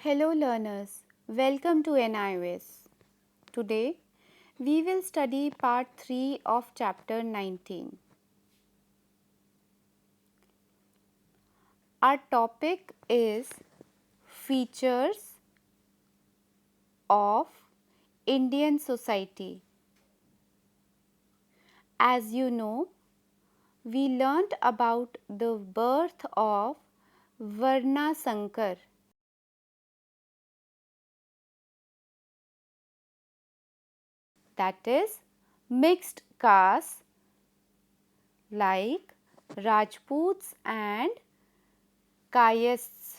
Hello learners, welcome to NIOS. Today we will study part 3 of chapter 19. Our topic is features of Indian society. As you know, we learnt about the birth of Varna Sankar. That is mixed castes like Rajputs and Kaysts,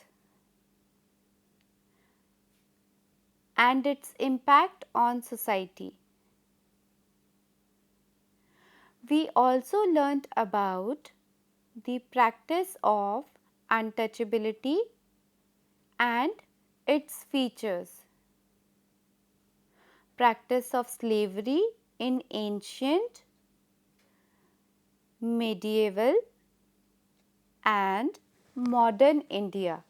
and its impact on society. We also learnt about the practice of untouchability and its features, practice of slavery in ancient, medieval and modern India,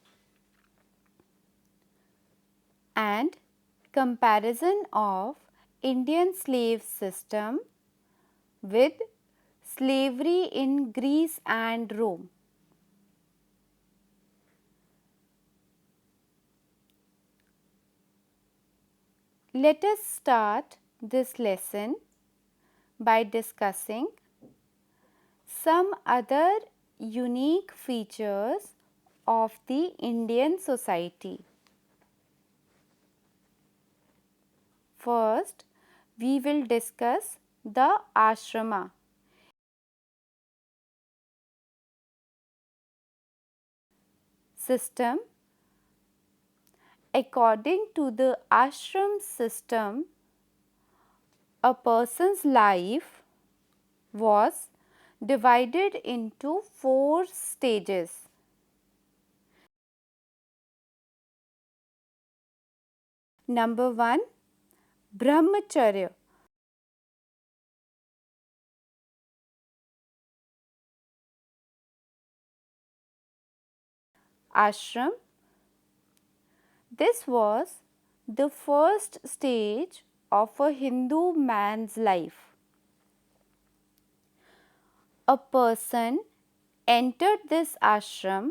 and comparison of Indian slave system with slavery in Greece and Rome. Let us start this lesson by discussing some other unique features of the Indian society. First, we will discuss the ashrama. System. According to the ashram system, a person's life was divided into 4 stages. Number 1, Brahmacharya. Ashram. This was the first stage of a Hindu man's life. A person entered this ashram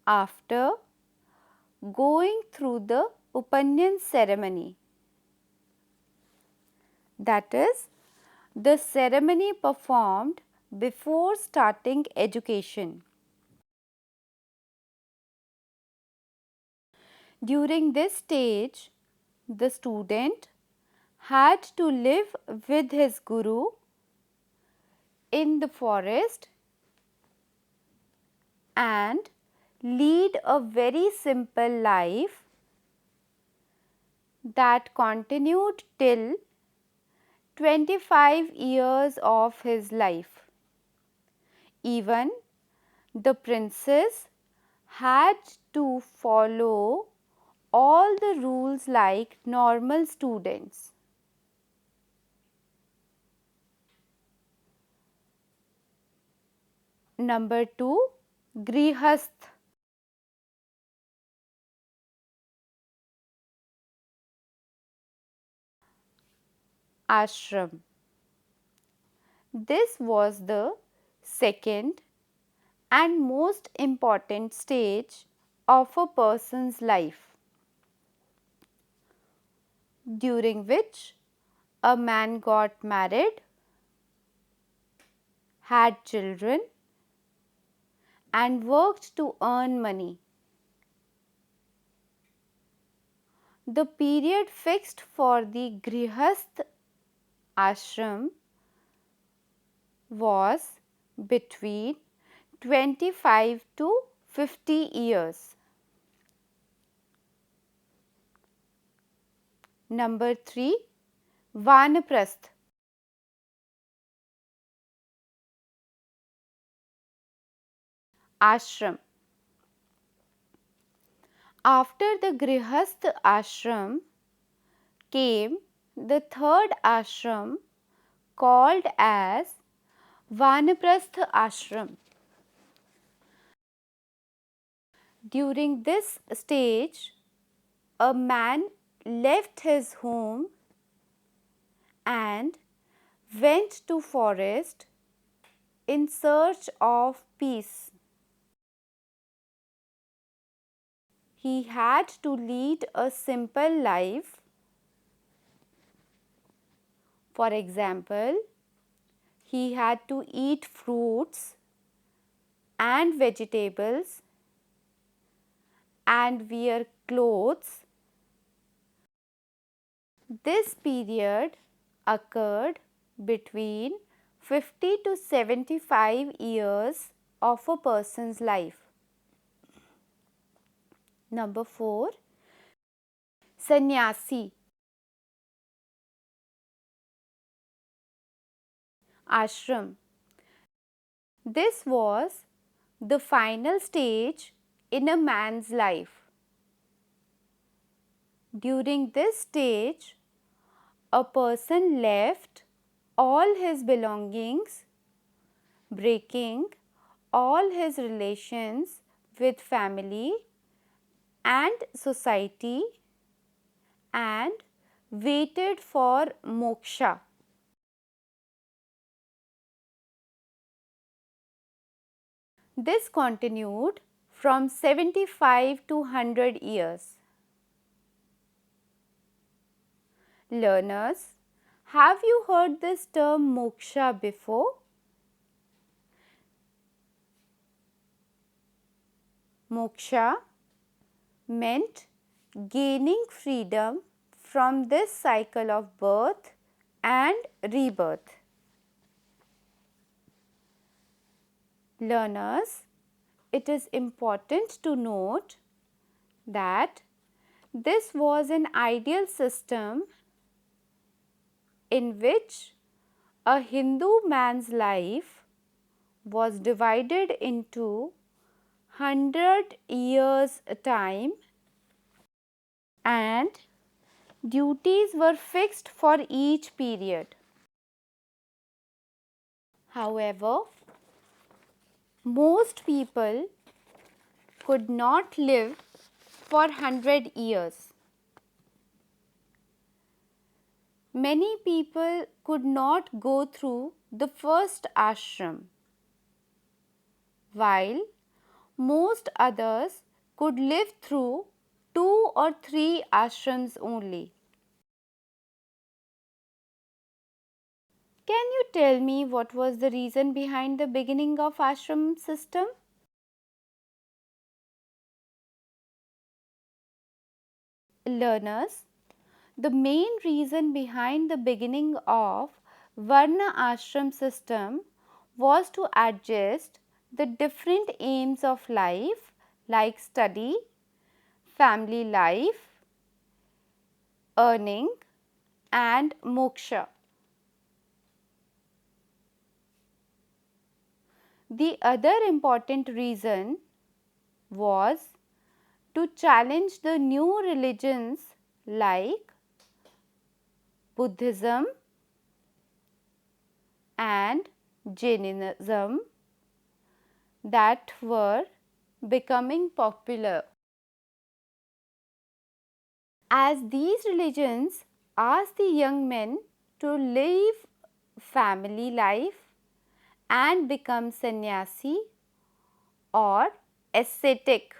after going through the Upanyan ceremony. That is, the ceremony performed before starting education. During this stage, the student had to live with his guru in the forest and lead a very simple life that continued till 25 years of his life. Even the princess had to follow all the rules like normal students. Number 2, Grihasth. Ashram. This was the second and most important stage of a person's life, during which a man got married, had children and worked to earn money. The period fixed for the Grihasth ashram was between 25 to 50 years. Number 3, Vanaprasth. Ashram. After the Grihasth ashram came the third ashram called as Vanaprasth ashram. During this stage, a man left his home and went to forest in search of peace. He had to lead a simple life. For example, he had to eat fruits and vegetables and wear clothes. This period occurred between 50 to 75 years of a person's life. Number 4, Sannyasi. Ashram. This was the final stage in a man's life. During this stage, a person left all his belongings, breaking all his relations with family and society, and waited for moksha. This continued from 75 to 100 years. Learners, have you heard this term moksha before? Moksha meant gaining freedom from this cycle of birth and rebirth. Learners, it is important to note that this was an ideal system in which a Hindu man's life was divided into 100 years time and duties were fixed for each period. However, most people could not live for 100 years. Many people could not go through the first ashram, while most others could live through 2 or 3 ashrams only. Can you tell me what was the reason behind the beginning of ashram system? Learners, the main reason behind the beginning of Varna ashram system was to adjust the different aims of life like study, family life, earning and moksha. The other important reason was to challenge the new religions like Buddhism and Jainism that were becoming popular. As these religions asked the young men to live family life and become sannyasi or ascetic.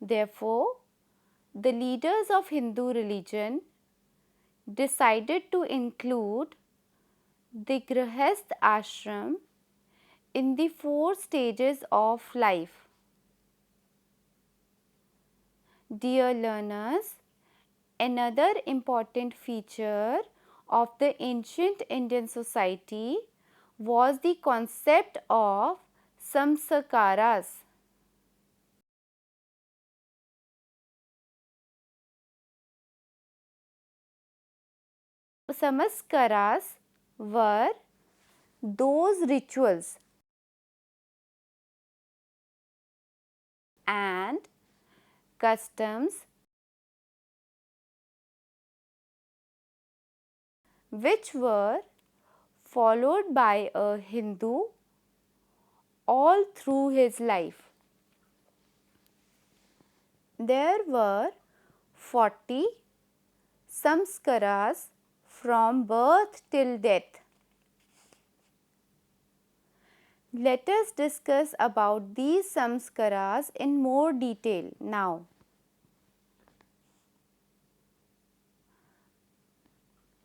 Therefore, the leaders of Hindu religion decided to include the Grihasth ashram in the 4 stages of life. Dear learners, another important feature of the ancient Indian society was the concept of samskaras. Samskaras were those rituals and customs which were followed by a Hindu all through his life. There were 40 samskaras from birth till death. Let us discuss about these samskaras in more detail now.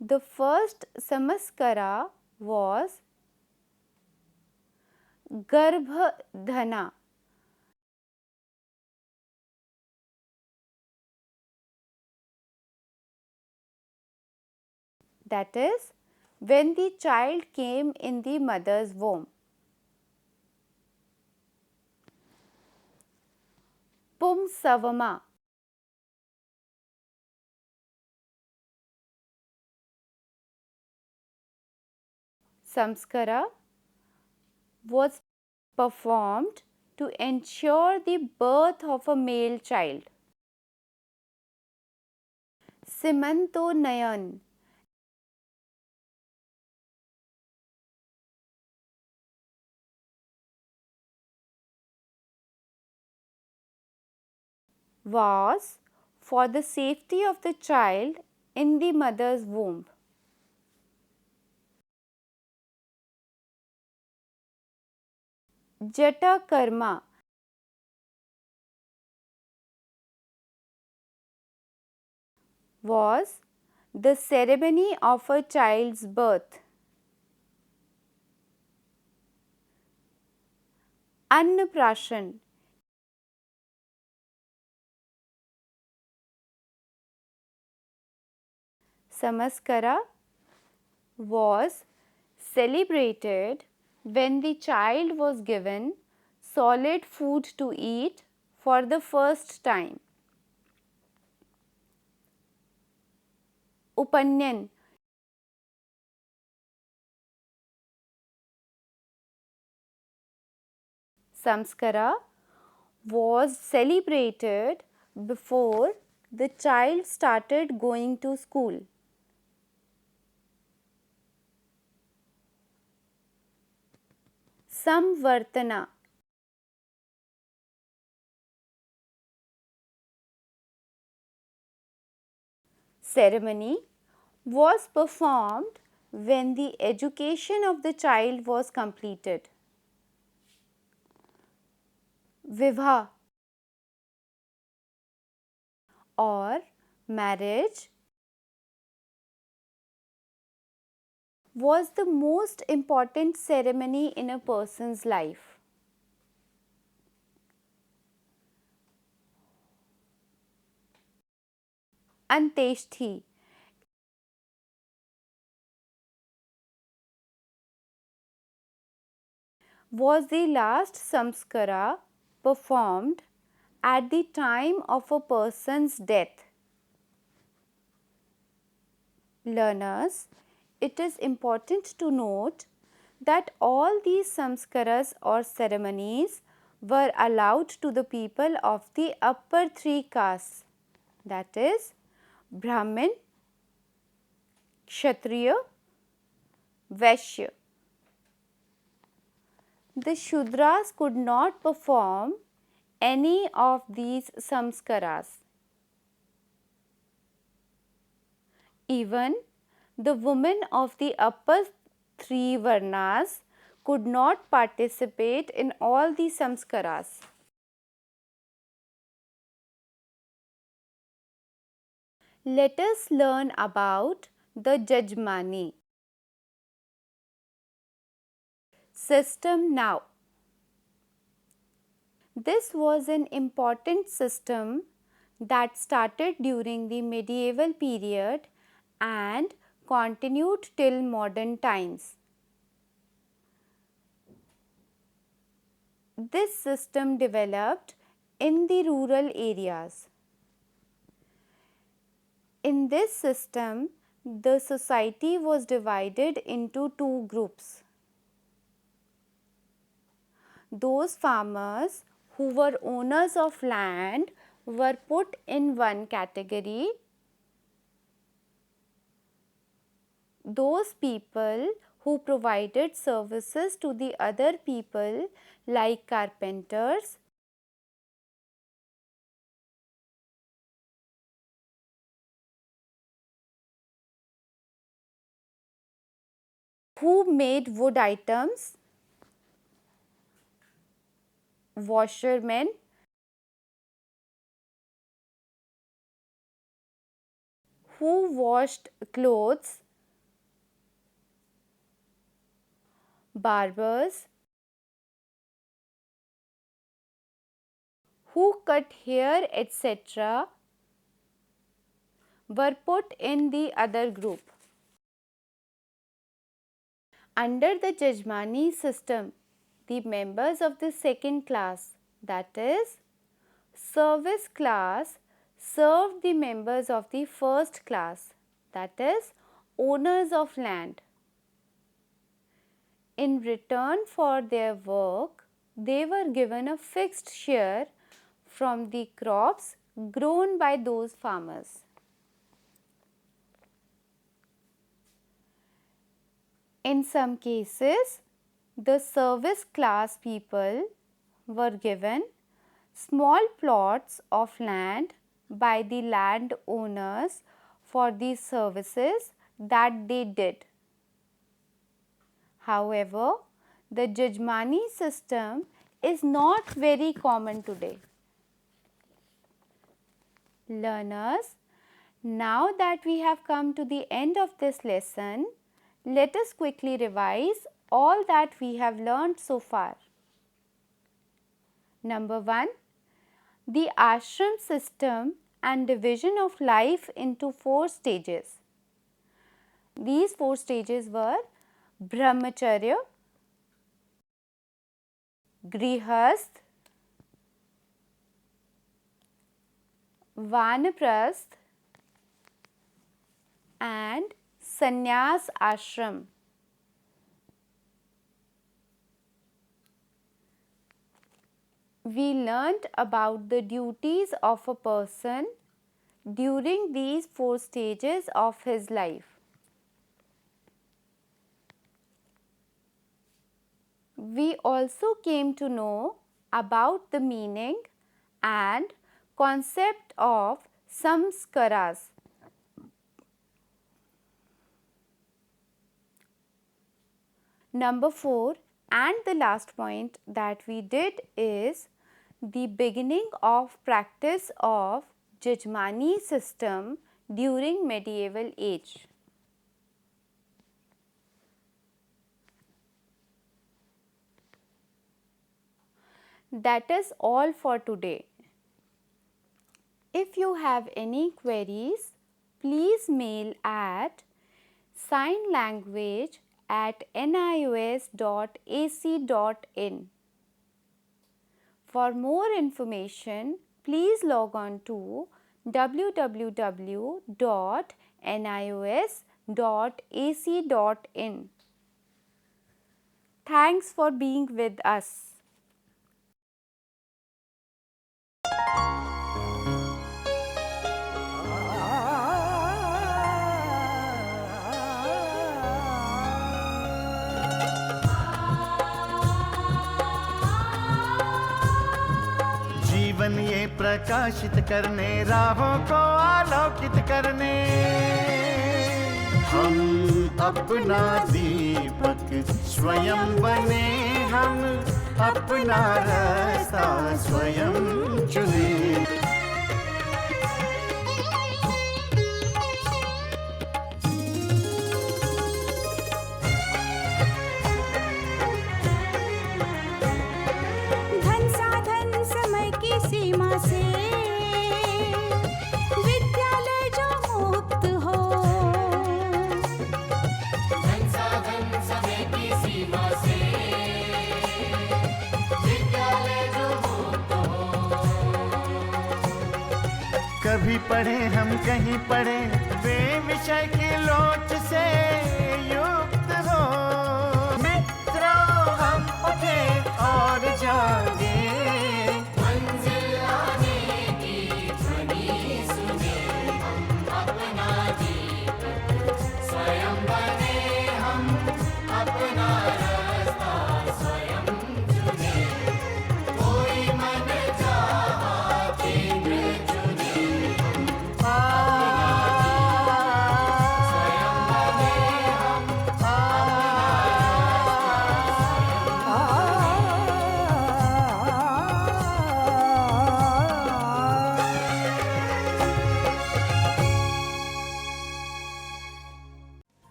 The first samskara was Garbhadhana. That is, when the child came in the mother's womb. Pumsavama. Samskara was performed to ensure the birth of a male child. Simantonayan. Was for the safety of the child in the mother's womb. Jata Karma was the ceremony of a child's birth. Annaprashan. Samaskara was celebrated when the child was given solid food to eat for the first time. Upanyan. Samskara was celebrated before the child started going to school. Samvartana. Ceremony was performed when the education of the child was completed. Vivah or marriage was the most important ceremony in a person's life. Anteshti was the last samskara performed at the time of a person's death. Learners, it is important to note that all these samskaras or ceremonies were allowed to the people of the upper three castes, that is, Brahmin, Kshatriya, Vaishya. The Shudras could not perform any of these samskaras. Even the women of the upper three varnas could not participate in all the samskaras. Let us learn about the Jajmani system now. This was an important system that started during the medieval period and continued till modern times. This system developed in the rural areas. In this system, the society was divided into two groups. Those farmers who were owners of land were put in one category. Those people who provided services to the other people like carpenters, who made wood items, washermen, who washed clothes, barbers, who cut hair, etc., were put in the other group. Under the Jajmani system, the members of the second class, that is, service class, served the members of the first class, that is, owners of land. In return for their work, they were given a fixed share from the crops grown by those farmers. In some cases, the service class people were given small plots of land by the landowners for the services that they did. However, the Jajmani system is not very common today. Learners, now that we have come to the end of this lesson, let us quickly revise all that we have learned so far. Number 1, the ashram system and division of life into 4 stages. These 4 stages were Brahmacharya, Grihasth, Vanaprasth and Sannyas ashram. We learnt about the duties of a person during these 4 stages of his life. We also came to know about the meaning and concept of samskaras. Number 4 and the last point that we did is the beginning of practice of Jajmani system during medieval age. That is all for today. If you have any queries, please mail at signlanguage@nios.ac.in. For more information, please log on to www.nios.ac.in. Thanks for being with us. जीवन ये प्रकाशित करने, राहों को आलोकित करने, हम अपना दीपक स्वयं बने, हम अपना रास्ता स्वयं चुने। धन साधन समय की सीमा से विद्यालय जो मुक्त हो, धन साधन समय की सीमा से विद्यालय जो मुक्त हो। कभी पढ़े हम कहीं पढ़े, वे विषय की लोच से युक्त हो। मित्रों हम उठे और जागे, मंजिल आने की ध्वनि सुने, हम अपना दीपक स्वयं बने, हम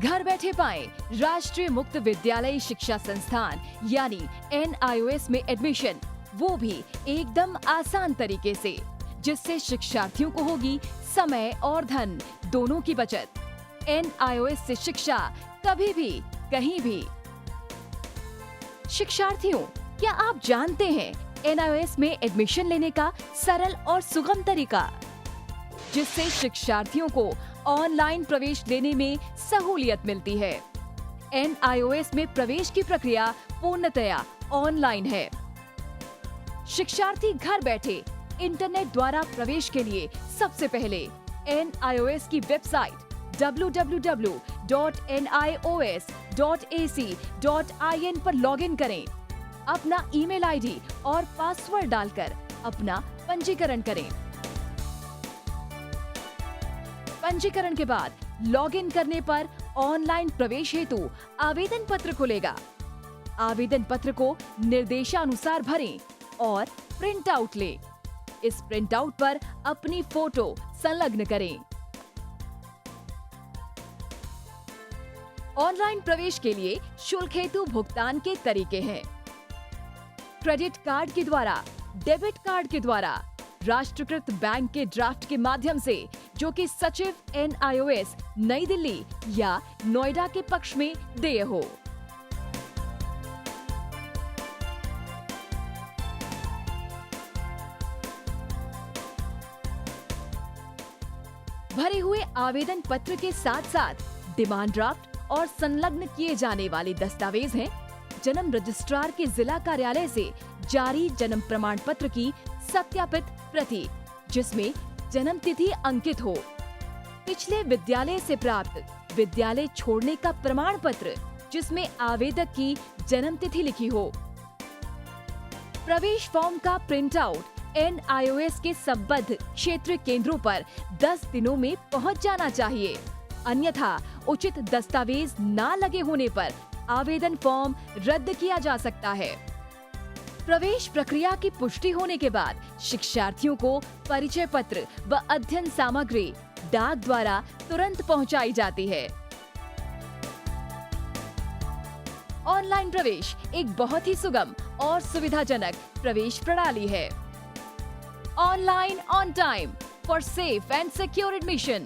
घर बैठे पाएं राष्ट्रीय मुक्त विद्यालय शिक्षा संस्थान यानी NIOS में एडमिशन, वो भी एकदम आसान तरीके से, जिससे शिक्षार्थियों को होगी समय और धन दोनों की बचत। NIOS से शिक्षा कभी भी कहीं भी। शिक्षार्थियों, क्या आप जानते हैं NIOS में एडमिशन लेने का सरल और सुगम तरीका, जिससे शिक्षार्थियों को ऑनलाइन प्रवेश लेने में सहूलियत मिलती है। NIOS में प्रवेश की प्रक्रिया पूर्णतया ऑनलाइन है। शिक्षार्थी घर बैठे इंटरनेट द्वारा प्रवेश के लिए सबसे पहले NIOS की वेबसाइट www.nios.ac.in पर लॉगिन करें। अपना ईमेल आईडी और पासवर्ड डालकर अपना पंजीकरण करें। पंजीकरण के बाद लॉगिन करने पर ऑनलाइन प्रवेश हेतु आवेदन पत्र खुलेगा। आवेदन पत्र को निर्देशानुसार भरें और प्रिंट आउट लें। इस प्रिंट आउट पर अपनी फोटो संलग्न करें। ऑनलाइन प्रवेश के लिए शुल्क हेतु भुगतान के तरीके हैं: क्रेडिट कार्ड के द्वारा, डेबिट कार्ड के द्वारा, राष्ट्रीयकृत बैंक के ड्राफ्ट के माध्यम से, जो कि सचिव NIOS नई दिल्ली या नोएडा के पक्ष में देय हो। भरे हुए आवेदन पत्र के साथ साथ डिमांड ड्राफ्ट और संलग्न किए जाने वाले दस्तावेज हैं: जन्म रजिस्ट्रार के जिला कार्यालय से जारी जन्म प्रमाण पत्र की सत्यापित प्रति, जिसमें जन्म तिथि अंकित हो, पिछले विद्यालय से प्राप्त विद्यालय छोड़ने का प्रमाण पत्र, जिसमें आवेदक की जन्म तिथि लिखी हो। प्रवेश फॉर्म का प्रिंट आउट NIOS के संबद्ध क्षेत्रीय केंद्रों पर 10 दिनों में पहुंच जाना चाहिए, अन्यथा उचित दस्तावेज न लगे होने पर आवेदन फॉर्म रद्द किया जा सकता है। प्रवेश प्रक्रिया की पुष्टि होने के बाद शिक्षार्थियों को परिचय पत्र व अध्ययन सामग्री डाक द्वारा तुरंत पहुंचाई जाती है। ऑनलाइन प्रवेश एक बहुत ही सुगम और सुविधाजनक प्रवेश प्रणाली है। Online on time for safe and secure admission.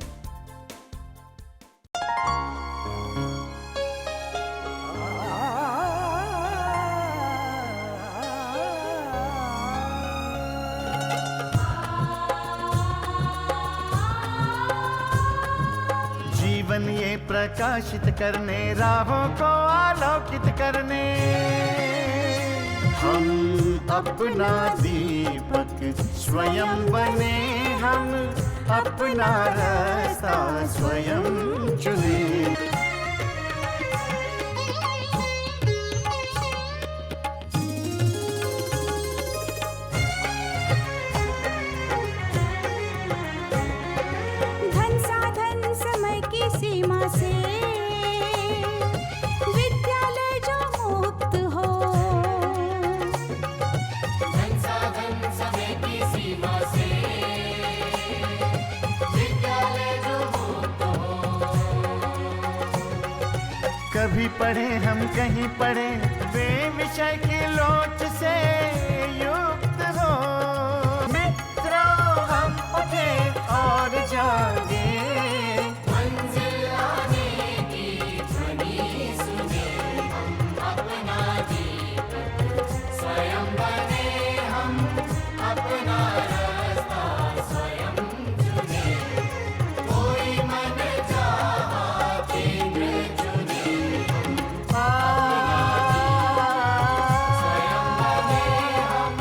जीवन ये प्रकाशित करने, राहों को आलोकित करने, हम अपना दीपक स्वयं बने, हम अपना रास्ता स्वयं चुने। धन साधन समय की सीमा से विद्यालय जो मुक्त हो, धन साधन समय की सीमा से विद्यालय जो मुक्त हो। कभी पढ़े हम कहीं पढ़े, वे विषय की लोच से युक्त हो। मित्रों हम उठे और जागे, मंजिल आने की ध्वनि सुने, हम अपना दीपक स्वयं बने, हम अपना रास्ता स्वयं चुने। कोई मन चाहा केंद्र चुने, स्वयं बने, हम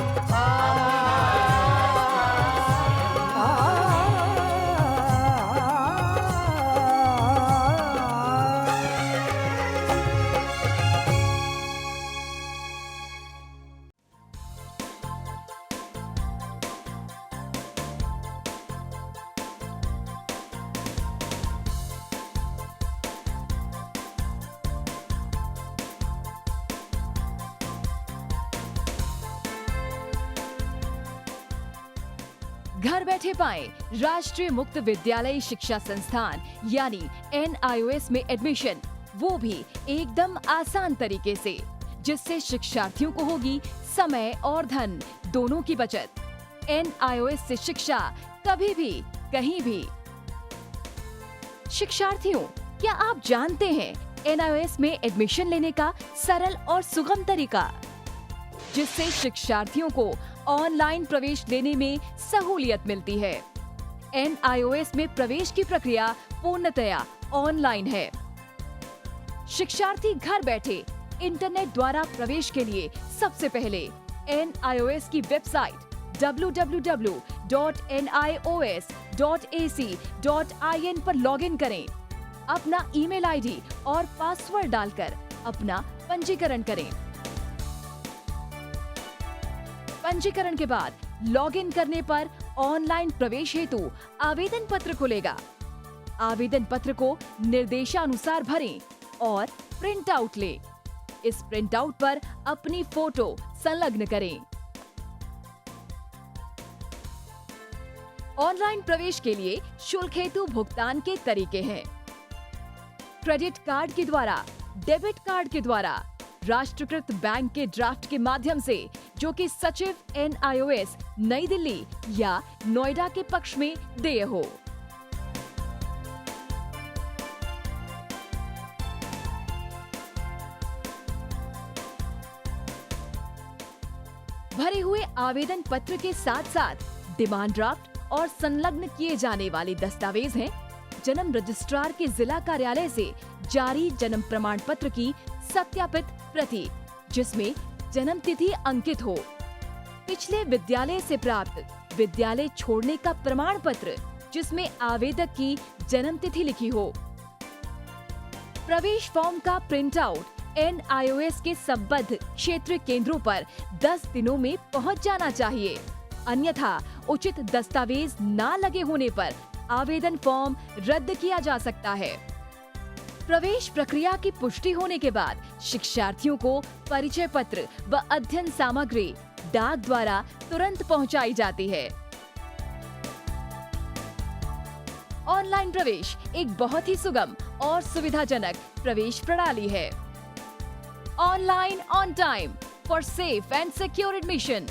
घर बैठे पाएं राष्ट्रीय मुक्त विद्यालय शिक्षा संस्थान यानी NIOS में एडमिशन, वो भी एकदम आसान तरीके से, जिससे शिक्षार्थियों को होगी समय और धन दोनों की बचत। NIOS से शिक्षा कभी भी कहीं भी। शिक्षार्थियों, क्या आप जानते हैं NIOS में एडमिशन लेने का सरल और सुगम तरीका, जिससे शिक्षार्थियों को ऑनलाइन प्रवेश लेने में सहूलियत मिलती है। NIOS में प्रवेश की प्रक्रिया पूर्णतया ऑनलाइन है। शिक्षार्थी घर बैठे इंटरनेट द्वारा प्रवेश के लिए सबसे पहले NIOS की वेबसाइट www.nios.ac.in पर लॉगिन करें। अपना ईमेल आईडी और पासवर्ड डालकर अपना पंजीकरण करें। पंजीकरण के बाद लॉगिन करने पर ऑनलाइन प्रवेश हेतु आवेदन पत्र खुलेगा। आवेदन पत्र को निर्देशानुसार भरें और प्रिंट आउट लें। इस प्रिंट आउट पर अपनी फोटो संलग्न करें। ऑनलाइन प्रवेश के लिए शुल्क हेतु भुगतान के तरीके हैं: क्रेडिट कार्ड के द्वारा, डेबिट कार्ड के द्वारा, राष्ट्रीयकृत बैंक के ड्राफ्ट के माध्यम से, जो कि सचिव NIOS नई दिल्ली या नोएडा के पक्ष में देय हो। भरे हुए आवेदन पत्र के साथ साथ डिमांड ड्राफ्ट और संलग्न किए जाने वाले दस्तावेज हैं: जन्म रजिस्ट्रार के जिला कार्यालय से जारी जन्म प्रमाण पत्र की सत्यापित प्रति, जिसमें जन्म तिथि अंकित हो, पिछले विद्यालय से प्राप्त विद्यालय छोड़ने का प्रमाण पत्र, जिसमें आवेदक की जन्म तिथि लिखी हो। प्रवेश फॉर्म का प्रिंट आउट NIOS के संबद्ध क्षेत्रीय केंद्रों पर 10 दिनों में पहुंच जाना चाहिए, अन्यथा उचित दस्तावेज ना लगे होने पर आवेदन फॉर्म रद्द किया जा सकता है। प्रवेश प्रक्रिया की पुष्टि होने के बाद शिक्षार्थियों को परिचय पत्र व अध्ययन सामग्री डाक द्वारा तुरंत पहुंचाई जाती है। ऑनलाइन प्रवेश एक बहुत ही सुगम और सुविधाजनक प्रवेश प्रणाली है। Online on time for safe and secure admission.